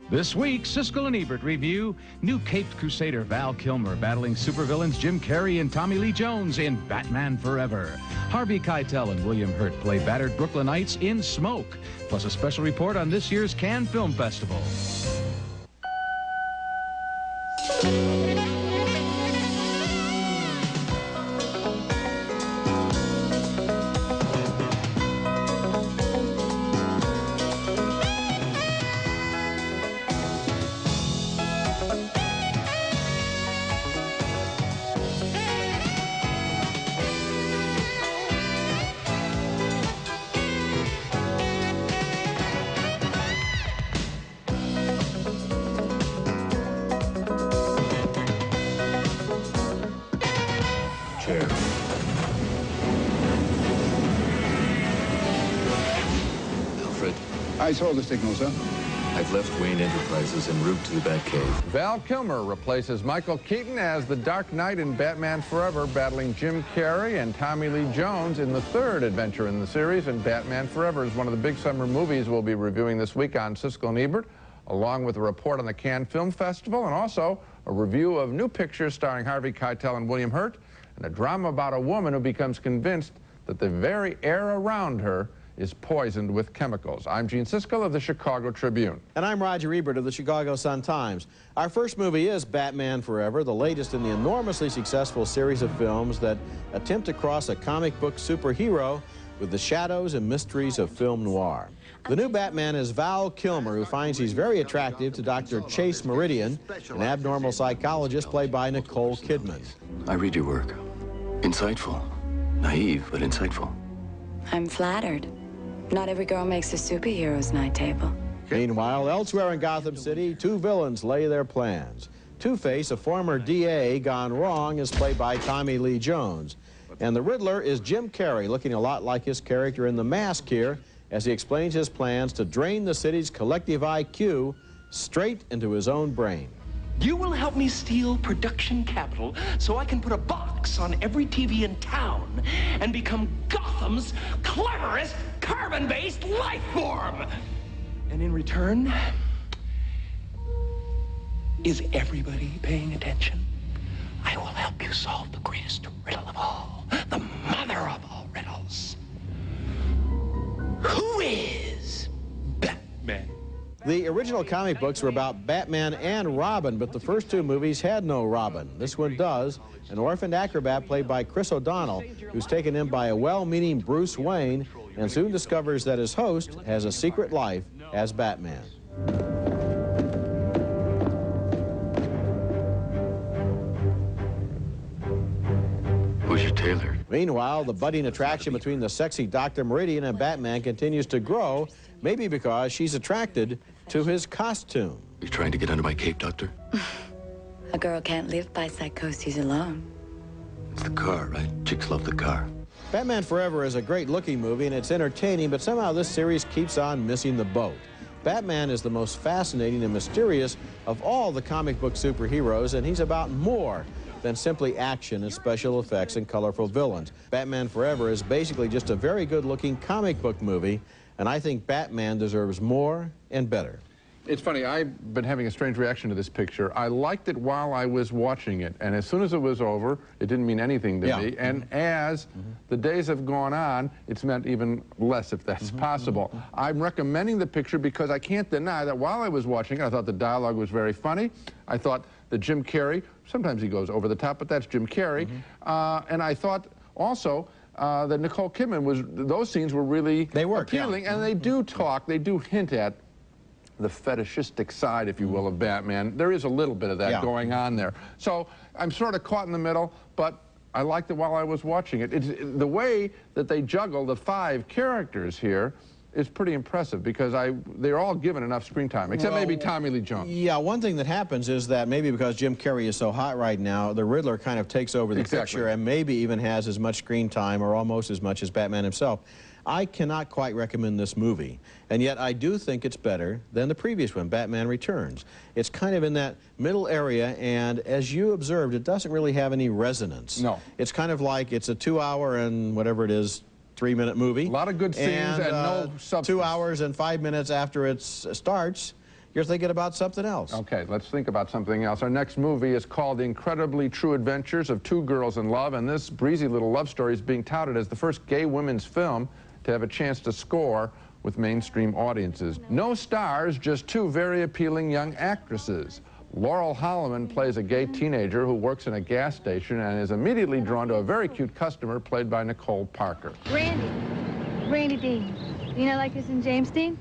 This week, Siskel and Ebert review new caped crusader Val Kilmer battling supervillains Jim Carrey and Tommy Lee Jones in Batman Forever. Harvey Keitel and William Hurt play battered Brooklynites in Smoke, plus a special report on this year's Cannes Film Festival. Alfred. I saw the signal, sir. I've left Wayne Enterprises en route to the Batcave. Val Kilmer replaces Michael Keaton as the Dark Knight in Batman Forever, battling Jim Carrey and Tommy Lee Jones in the third adventure in the series. And Batman Forever is one of the big summer movies we'll be reviewing this week on Siskel and Ebert, along with a report on the Cannes Film Festival and also a review of new pictures starring Harvey Keitel and William Hurt, and a drama about a woman who becomes convinced that the very air around her is poisoned with chemicals. I'm Gene Siskel of the Chicago Tribune. And I'm Roger Ebert of the Chicago Sun-Times. Our first movie is Batman Forever, the latest in the enormously successful series of films that attempt to cross a comic book superhero with the shadows and mysteries of film noir. The new Batman is Val Kilmer, who finds he's very attractive to Dr. Chase Meridian, an abnormal psychologist played by Nicole Kidman. I read your work. Insightful. Naive, but insightful. I'm flattered. Not every girl makes a superhero's night table. Meanwhile, elsewhere in Gotham City, two villains lay their plans. Two-Face, a former DA gone wrong, is played by Tommy Lee Jones. And the Riddler is Jim Carrey, looking a lot like his character in The Mask here, as he explains his plans to drain the city's collective IQ straight into his own brain. You will help me steal production capital so I can put a box on every TV in town and become Gotham's cleverest carbon-based life form. And in return, is everybody paying attention? I will help you solve the greatest riddle of all, the mother of all riddles. Who is Batman? The original comic books were about Batman and Robin, but the first two movies had no Robin. This one does, an orphaned acrobat played by Chris O'Donnell, who's taken in by a well-meaning Bruce Wayne and soon discovers that his host has a secret life as Batman. Who's your tailor? Meanwhile, the budding attraction between the sexy Dr. Meridian and Batman continues to grow, maybe because she's attracted to his costume. You trying to get under my cape, Doctor? A girl can't live by psychoses alone. It's the car, right? Chicks love the car. Batman Forever is a great-looking movie, and it's entertaining, but somehow this series keeps on missing the boat. Batman is the most fascinating and mysterious of all the comic book superheroes, and he's about more than simply action and special effects and colorful villains. Batman Forever is basically just a very good-looking comic book movie, and I think Batman deserves more and better. It's funny, I've been having a strange reaction to this picture. I liked it while I was watching it, and as soon as it was over, it didn't mean anything to me. And as the days have gone on, it's meant even less, if that's possible. I'm recommending the picture because I can't deny that while I was watching it, I thought the dialogue was very funny. I thought that Jim Carrey, sometimes he goes over the top, but that's Jim Carrey. And I thought also that Nicole Kidman those scenes were really appealing, and they do talk, they do hint at the fetishistic side, if you will, of Batman. There is a little bit of that going on there. So I'm sort of caught in the middle, but I liked it while I was watching it. The way that they juggle the 5 characters here is pretty impressive because they're all given enough screen time, except maybe Tommy Lee Jones. Yeah, one thing that happens is that maybe because Jim Carrey is so hot right now, the Riddler kind of takes over the picture and maybe even has as much screen time or almost as much as Batman himself. I cannot quite recommend this movie, and yet I do think it's better than the previous one, Batman Returns. It's kind of in that middle area, and as you observed, it doesn't really have any resonance. No. It's kind of like it's a 2-hour and whatever it is, 3-minute movie. A lot of good scenes and no substance. 2 hours and 5 minutes after it starts, you're thinking about something else. Okay, let's think about something else. Our next movie is called The Incredibly True Adventures of Two Girls in Love, and this breezy little love story is being touted as the first gay women's film to have a chance to score with mainstream audiences. No stars, just two very appealing young actresses. Laurel Holloman plays a gay teenager who works in a gas station and is immediately drawn to a very cute customer played by Nicole Parker. Randy Dean. You know, like this in James Dean?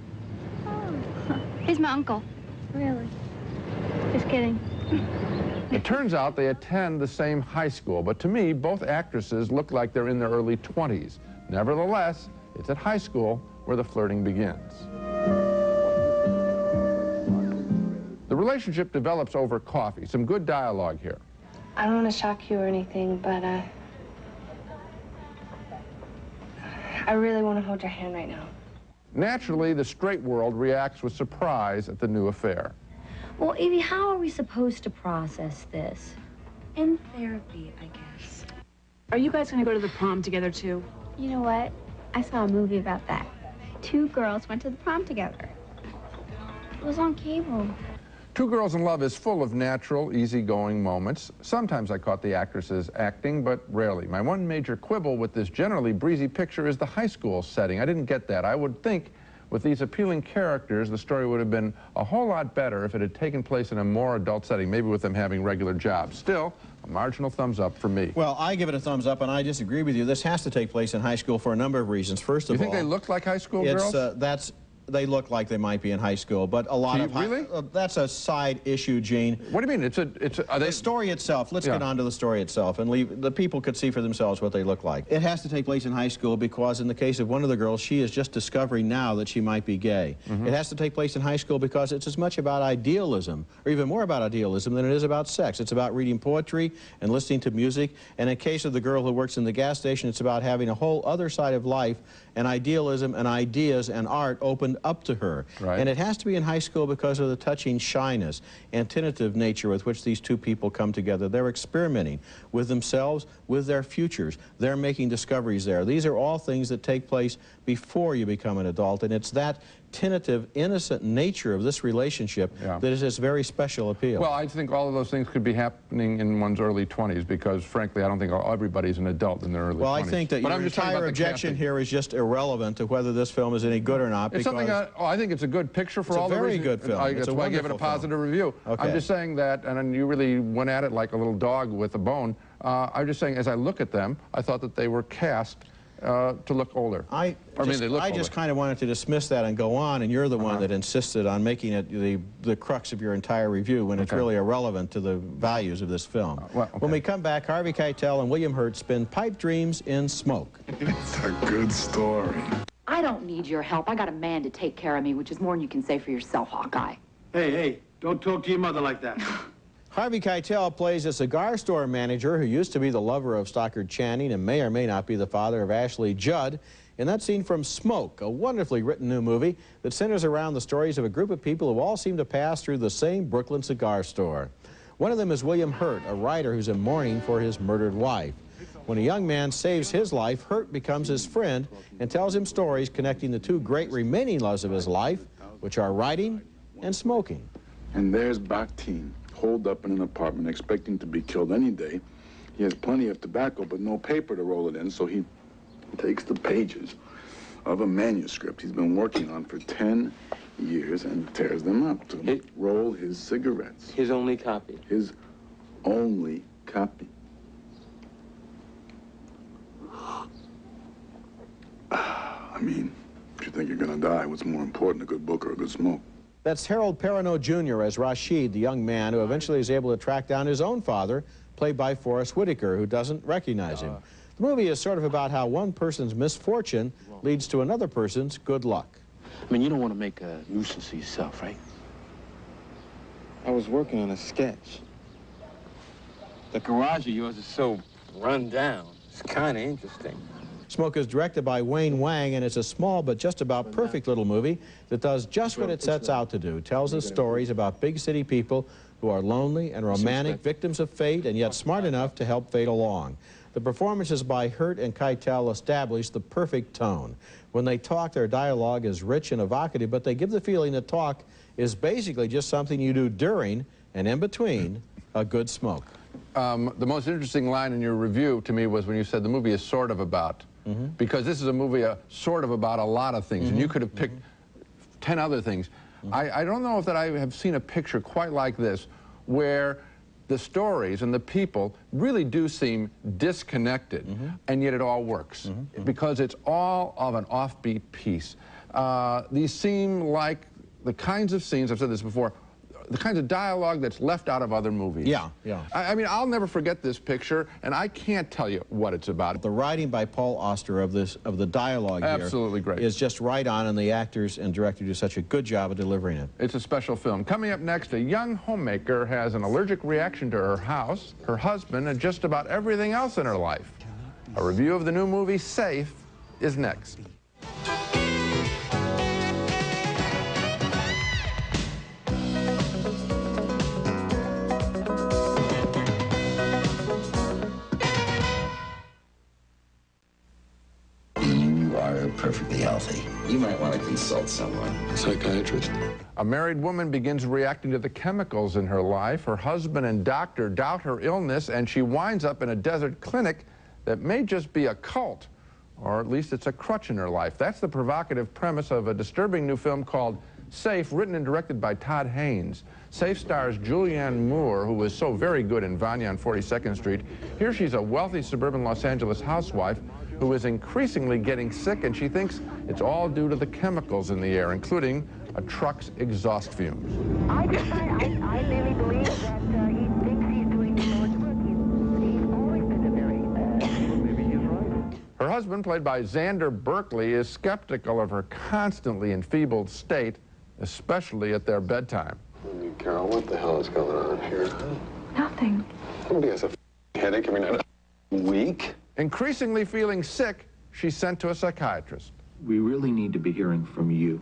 Oh. He's my uncle. Really? Just kidding. It turns out they attend the same high school, but to me, both actresses look like they're in their early 20s. Nevertheless, it's at high school where the flirting begins. The relationship develops over coffee. Some good dialogue here. I don't want to shock you or anything, but I really want to hold your hand right now. Naturally, the straight world reacts with surprise at the new affair. Well, Evie, how are we supposed to process this? In therapy, I guess. Are you guys going to go to the prom together, too? You know what? I saw a movie about that. Two girls went to the prom together. It was on cable. Two Girls in Love is full of natural, easygoing moments. Sometimes I caught the actresses acting, but rarely. My one major quibble with this generally breezy picture is the high school setting. I didn't get that. I would think with these appealing characters, the story would have been a whole lot better if it had taken place in a more adult setting, maybe with them having regular jobs. Still, a marginal thumbs up for me. Well, I give it a thumbs up, and I disagree with you. This has to take place in high school for a number of reasons. First of all, you think they look like high school girls? They look like they might be in high school, but a lot of really? That's a side issue, Gene. What do you mean? The story itself. Let's get on to the story itself, and the people could see for themselves what they look like. It has to take place in high school because, in the case of one of the girls, she is just discovering now that she might be gay. It has to take place in high school because it's as much about idealism, or even more about idealism, than it is about sex. It's about reading poetry and listening to music. And in the case of the girl who works in the gas station, it's about having a whole other side of life, and idealism and ideas and art opened up to her. Right. And it has to be in high school because of the touching shyness and tentative nature with which these two people come together. They're experimenting with themselves, with their futures. They're making discoveries there. These are all things that take place before you become an adult, and it's that tentative, innocent nature of this relationship that is its very special appeal. Well, I think all of those things could be happening in one's early 20s because, frankly, I don't think everybody's an adult in their early 20s. Well, I think that your entire objection here is just irrelevant to whether this film is any good or not. It's something I think it's a good picture for all the reasons. It's a very good film. That's why I gave it a positive review. Okay. I'm just saying that, and you really went at it like a little dog with a bone. I'm just saying, as I look at them, I thought that they were cast to look older. I just kind of wanted to dismiss that and go on, and you're the one that insisted on making it the crux of your entire review when it's really irrelevant to the values of this film. When we come back, Harvey Keitel and William Hurt spin Pipe Dreams in Smoke. It's a good story. I don't need your help. I got a man to take care of me, which is more than you can say for yourself, Hawkeye. Hey, don't talk to your mother like that. Harvey Keitel plays a cigar store manager who used to be the lover of Stockard Channing and may or may not be the father of Ashley Judd. In that scene from Smoke, a wonderfully written new movie that centers around the stories of a group of people who all seem to pass through the same Brooklyn cigar store. One of them is William Hurt, a writer who's in mourning for his murdered wife. When a young man saves his life, Hurt becomes his friend and tells him stories connecting the two great remaining loves of his life, which are writing and smoking. And there's Bakhtin, holed up in an apartment expecting to be killed any day. He has plenty of tobacco but no paper to roll it in, so he takes the pages of a manuscript he's been working on for 10 years and tears them up to roll his cigarettes. His only copy. His only copy. I mean, if you think you're gonna die, what's more important, a good book or a good smoke? That's Harold Perrineau Jr. as Rashid, the young man who eventually is able to track down his own father, played by Forrest Whitaker, who doesn't recognize him. The movie is sort of about how one person's misfortune leads to another person's good luck. I mean, you don't want to make a nuisance of yourself, right? I was working on a sketch. The garage of yours is so run down. It's kind of interesting. Smoke is directed by Wayne Wang, and it's a small but just about perfect little movie that does just what it sets out to do. Tells us stories about big city people who are lonely and romantic, victims of fate, and yet smart enough to help fate along. The performances by Hurt and Keitel establish the perfect tone. When they talk, their dialogue is rich and evocative, but they give the feeling that talk is basically just something you do during and in between a good smoke. The most interesting line in your review to me was when you said the movie is sort of about, because this is a movie sort of about a lot of things, and you could have picked 10 other things. I don't know if that I have seen a picture quite like this, where the stories and the people really do seem disconnected, and yet it all works, because it's all of an offbeat piece. These seem like the kinds of scenes, I've said this before, the kinds of dialogue that's left out of other movies. Yeah. I mean, I'll never forget this picture, and I can't tell you what it's about. The writing by Paul Auster of the dialogue Absolutely here great. is just right on, and the actors and director do such a good job of delivering it. It's a special film. Coming up next, a young homemaker has an allergic reaction to her house, her husband, and just about everything else in her life. A review of the new movie, Safe, is next. Perfectly healthy. You might want to consult someone. A psychiatrist. A married woman begins reacting to the chemicals in her life. Her husband and doctor doubt her illness, and she winds up in a desert clinic that may just be a cult, or at least it's a crutch in her life. That's the provocative premise of a disturbing new film called Safe, written and directed by Todd Haynes. Safe stars Julianne Moore, who was so very good in Vanya on 42nd Street. Here she's a wealthy suburban Los Angeles housewife who is increasingly getting sick, and she thinks it's all due to the chemicals in the air, including a truck's exhaust fumes. I really believe that he thinks he's doing the Lord's work. He's always been a very... Maybe he's right. Her husband, played by Xander Berkeley, is skeptical of her constantly enfeebled state, especially at their bedtime. Carol, what the hell is going on here? Nothing. Somebody has a headache every night. A week? Increasingly feeling sick, she's sent to a psychiatrist. We really need to be hearing from you.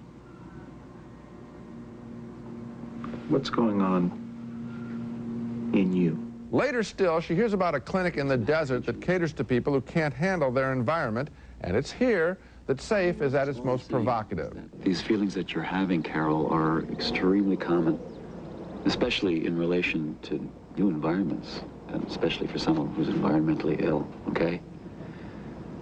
What's going on in you? Later still, she hears about a clinic in the desert that caters to people who can't handle their environment, and it's here that Safe is at its most provocative. These feelings that you're having, Carol, are extremely common, especially in relation to new environments, and especially for someone who's environmentally ill, okay?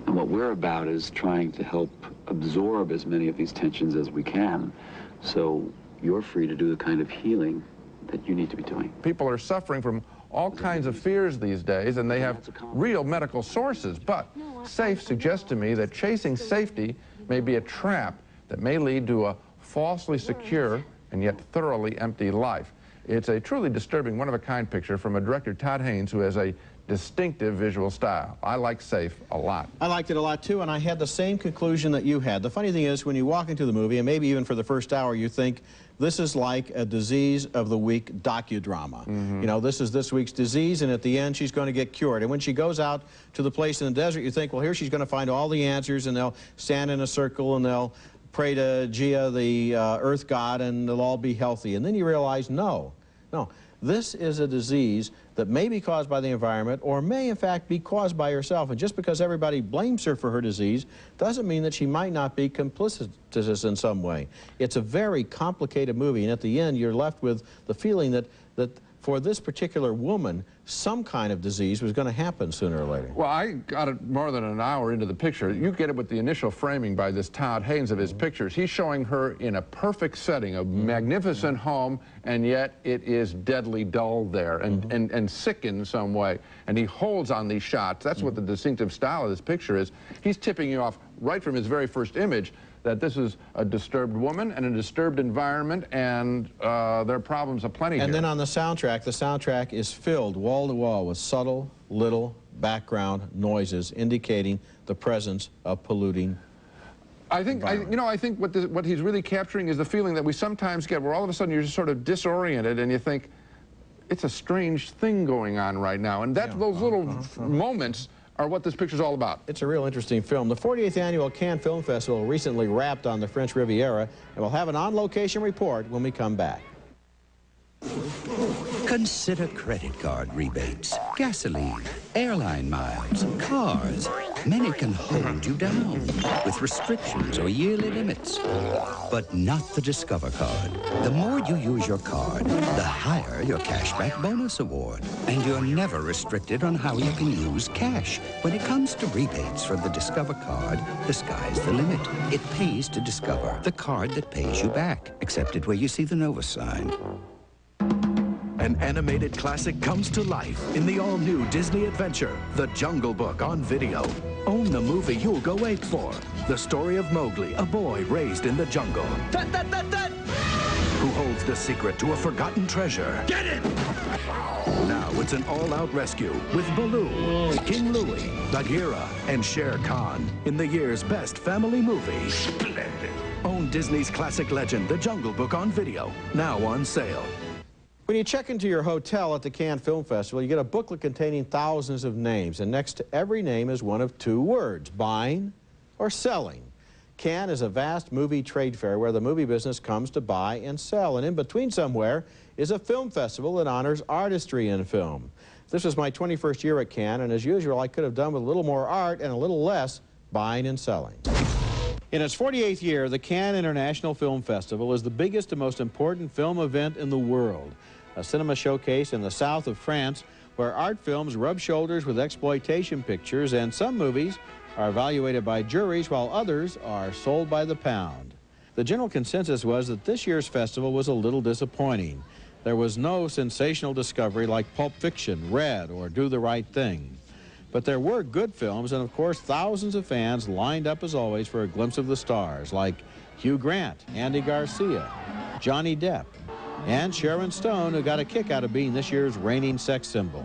And what we're about is trying to help absorb as many of these tensions as we can, so you're free to do the kind of healing that you need to be doing. People are suffering from all kinds of fears these days, and they have real medical sources, but Safe suggests to me that chasing safety may be a trap that may lead to a falsely secure and yet thoroughly empty life. It's a truly disturbing, one-of-a-kind picture from a director, Todd Haynes, who has a distinctive visual style. I like Safe a lot. I liked it a lot, too, and I had the same conclusion that you had. The funny thing is, when you walk into the movie, and maybe even for the first hour, you think, this is like a disease of the week docudrama. You know, this is this week's disease, and at the end, she's going to get cured. And when she goes out to the place in the desert, you think, well, here she's going to find all the answers, and they'll stand in a circle, and they'll pray to Gia, the earth god, and they'll all be healthy. And then you realize, no. This is a disease that may be caused by the environment or may, in fact, be caused by herself. And just because everybody blames her for her disease doesn't mean that she might not be complicitous in some way. It's a very complicated movie, and at the end, you're left with the feeling that for this particular woman, some kind of disease was going to happen sooner or later. Well, I got it more than an hour into the picture. You get it with the initial framing by this Todd Haynes of his pictures. He's showing her in a perfect setting, a magnificent home, and yet it is deadly dull there and sick in some way. And he holds on these shots. That's what the distinctive style of this picture is. He's tipping you off right from his very first image that this is a disturbed woman and a disturbed environment, and there are problems aplenty here. And then on the soundtrack is filled wall to wall with subtle, little background noises indicating the presence of polluting. I think what he's really capturing is the feeling that we sometimes get, where all of a sudden you're just sort of disoriented, and you think, it's a strange thing going on right now, and those little moments are what this picture's all about. It's a real interesting film. The 48th Annual Cannes Film Festival recently wrapped on the French Riviera, and we'll have an on-location report when we come back. Consider credit card rebates, gasoline, airline miles, cars, Many can hold you down with restrictions or yearly limits, but not the Discover card. The more you use your card, the higher your cashback bonus award. And you're never restricted on how you can use cash. When it comes to rebates from the Discover card, the sky's the limit. It pays to Discover, the card that pays you back, except where you see the Nova sign. An animated classic comes to life in the all-new Disney adventure, The Jungle Book on video. Own the movie you'll go ape for. The story of Mowgli, a boy raised in the jungle. Who holds the secret to a forgotten treasure. Get it! Now it's an all-out rescue with Baloo, King Louie, Bagheera, and Shere Khan in the year's best family movie. Splendid. Own Disney's classic legend, The Jungle Book on video, now on sale. When you check into your hotel at the Cannes Film Festival, you get a booklet containing thousands of names, and next to every name is one of two words, buying or selling. Cannes is a vast movie trade fair where the movie business comes to buy and sell, and in between somewhere is a film festival that honors artistry in film. This was my 21st year at Cannes, and as usual, I could have done with a little more art and a little less buying and selling. In its 48th year, the Cannes International Film Festival is the biggest and most important film event in the world. A cinema showcase in the south of France where art films rub shoulders with exploitation pictures, and some movies are evaluated by juries while others are sold by the pound. The general consensus was that this year's festival was a little disappointing. There was no sensational discovery like Pulp Fiction, Red, or Do the Right Thing. But there were good films, and of course thousands of fans lined up as always for a glimpse of the stars like Hugh Grant, Andy Garcia, Johnny Depp, and Sharon Stone, who got a kick out of being this year's reigning sex symbol.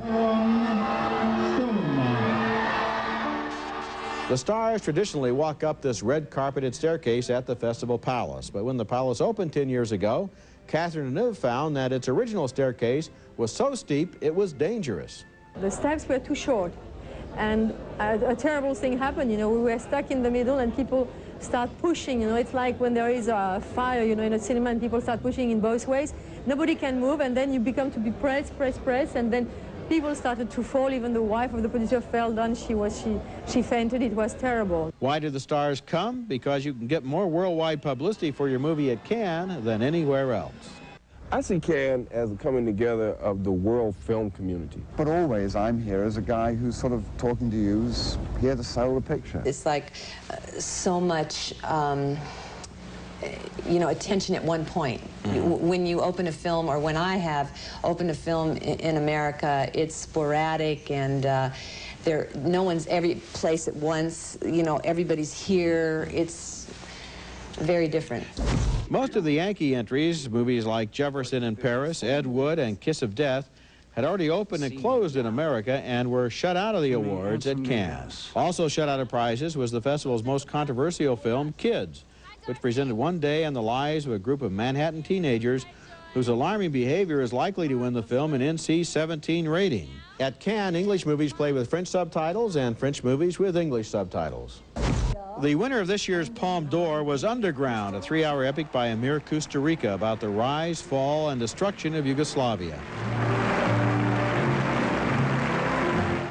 The stars traditionally walk up this red carpeted staircase at the Festival Palace, but when the palace opened 10 years ago, Catherine Deneuve found that its original staircase was so steep it was dangerous. The steps were too short, and a terrible thing happened. You know, we were stuck in the middle and people start pushing. You know, it's like when there is a fire, you know, in a cinema and people start pushing in both ways. Nobody can move, and then you become to be pressed, and then people started to fall. Even the wife of the producer fell down. She fainted. It was terrible. Why do the stars come? Because you can get more worldwide publicity for your movie at Cannes than anywhere else. I see Cannes as a coming together of the world film community. But always I'm here as a guy who's sort of talking to you, who's here to sell the picture. It's like so much, you know, attention at one point. When you open a film, or when I have opened a film in America, it's sporadic, and no one's every place at once. You know, everybody's here. It's very different. Most of the Yankee entries, movies like Jefferson in Paris, Ed Wood, and Kiss of Death, had already opened and closed in America and were shut out of the awards at Cannes. Also shut out of prizes was the festival's most controversial film, Kids, which presented one day in the lives of a group of Manhattan teenagers whose alarming behavior is likely to win the film an NC-17 rating. At Cannes, English movies play with French subtitles and French movies with English subtitles. The winner of this year's Palme d'Or was Underground, a 3-hour epic by Amir Kusturica about the rise, fall, and destruction of Yugoslavia.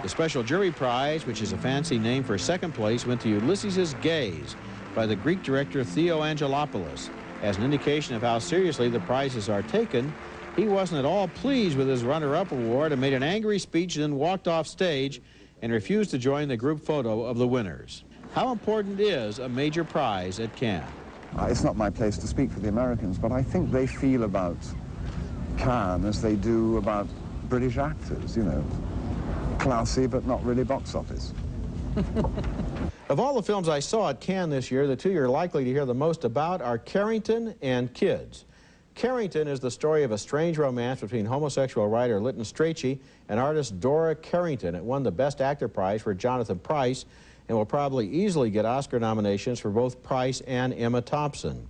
The special jury prize, which is a fancy name for second place, went to Ulysses' Gaze by the Greek director Theo Angelopoulos. As an indication of how seriously the prizes are taken, he wasn't at all pleased with his runner-up award and made an angry speech, then walked off stage and refused to join the group photo of the winners. How important is a major prize at Cannes? It's not my place to speak for the Americans, but I think they feel about Cannes as they do about British actors, you know. Classy, but not really box office. Of all the films I saw at Cannes this year, the two you're likely to hear the most about are Carrington and Kids. Carrington is the story of a strange romance between homosexual writer Lytton Strachey and artist Dora Carrington. It won the Best Actor prize for Jonathan Pryce and will probably easily get Oscar nominations for both Pryce and Emma Thompson.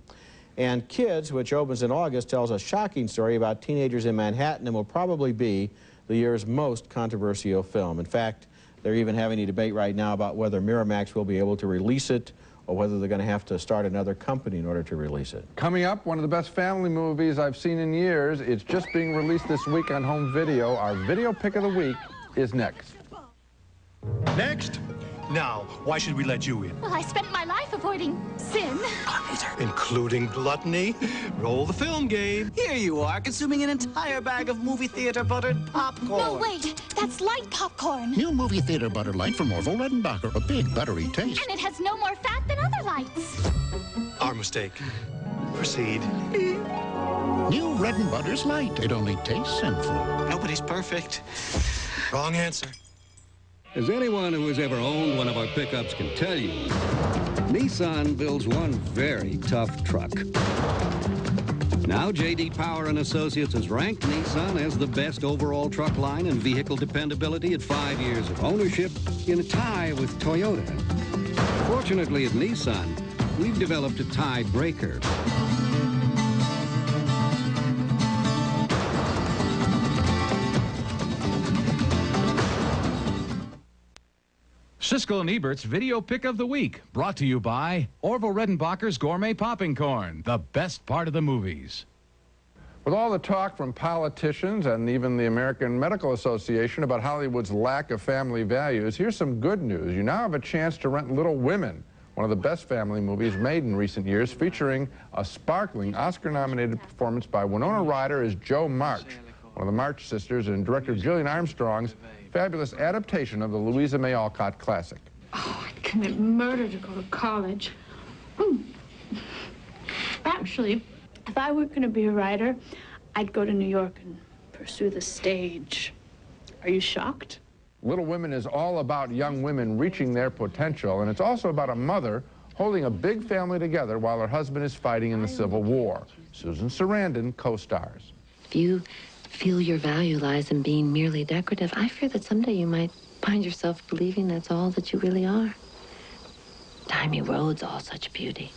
And Kids, which opens in August, tells a shocking story about teenagers in Manhattan and will probably be the year's most controversial film. In fact, they're even having a debate right now about whether Miramax will be able to release it or whether they're going to have to start another company in order to release it. Coming up, one of the best family movies I've seen in years. It's just being released this week on home video. Our video pick of the week is next. Next, Now, why should we let you in? Well, I spent my life avoiding sin. Including gluttony? Roll the film, Gabe. Here you are, consuming an entire bag of movie theater buttered popcorn. No, wait. That's light popcorn. New movie theater butter light from Orville Redenbacher. A big buttery taste. And it has no more fat than other lights. Our mistake. Proceed. New Red and Butter's light. It only tastes sinful. Nobody's perfect. Wrong answer. As anyone who has ever owned one of our pickups can tell you, Nissan builds one very tough truck. Now, J.D. Power and Associates has ranked Nissan as the best overall truck line and vehicle dependability at 5 years of ownership in a tie with Toyota. Fortunately, at Nissan, we've developed a tiebreaker. Siskel and Ebert's Video Pick of the Week, brought to you by Orville Redenbacher's Gourmet Popping Corn, the best part of the movies. With all the talk from politicians and even the American Medical Association about Hollywood's lack of family values, here's some good news. You now have a chance to rent Little Women, one of the best family movies made in recent years, featuring a sparkling Oscar-nominated performance by Winona Ryder as Jo March, one of the March sisters, and director Gillian Armstrong's fabulous adaptation of the Louisa May Alcott classic. Oh, I'd commit murder to go to college. Actually, if I were going to be a writer, I'd go to New York and pursue the stage. Are you shocked? Little Women is all about young women reaching their potential, and it's also about a mother holding a big family together while her husband is fighting in the Civil War. Susan Sarandon co-stars. If you feel your value lies in being merely decorative, I fear that someday you might find yourself believing that's all that you really are. Timey roads, all such beauty.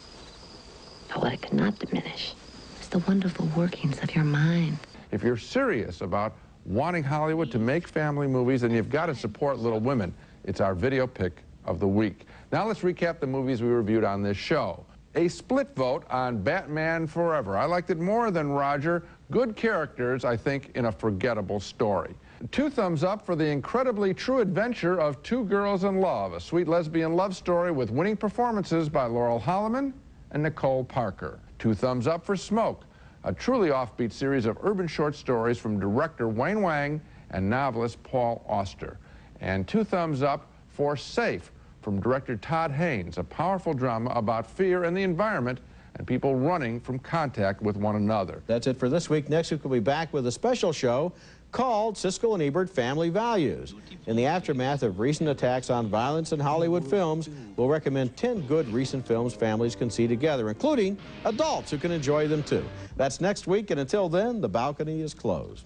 But what it could not diminish is the wonderful workings of your mind. If you're serious about wanting Hollywood to make family movies, then you've got to support Little Women. It's our video pick of the week. Now let's recap the movies we reviewed on this show. A split vote on Batman Forever. I liked it more than Roger. Good characters, I think, in a forgettable story. 2 thumbs up for the incredibly true adventure of Two Girls in Love, a sweet lesbian love story with winning performances by Laurel Holloman and Nicole Parker. 2 thumbs up for Smoke, a truly offbeat series of urban short stories from director Wayne Wang and novelist Paul Auster. And 2 thumbs up for Safe, from director Todd Haynes, a powerful drama about fear and the environment and people running from contact with one another. That's it for this week. Next week we'll be back with a special show called Siskel and Ebert Family Values. In the aftermath of recent attacks on violence in Hollywood films, we'll recommend 10 good recent films families can see together, including adults who can enjoy them too. That's next week, and until then, the balcony is closed.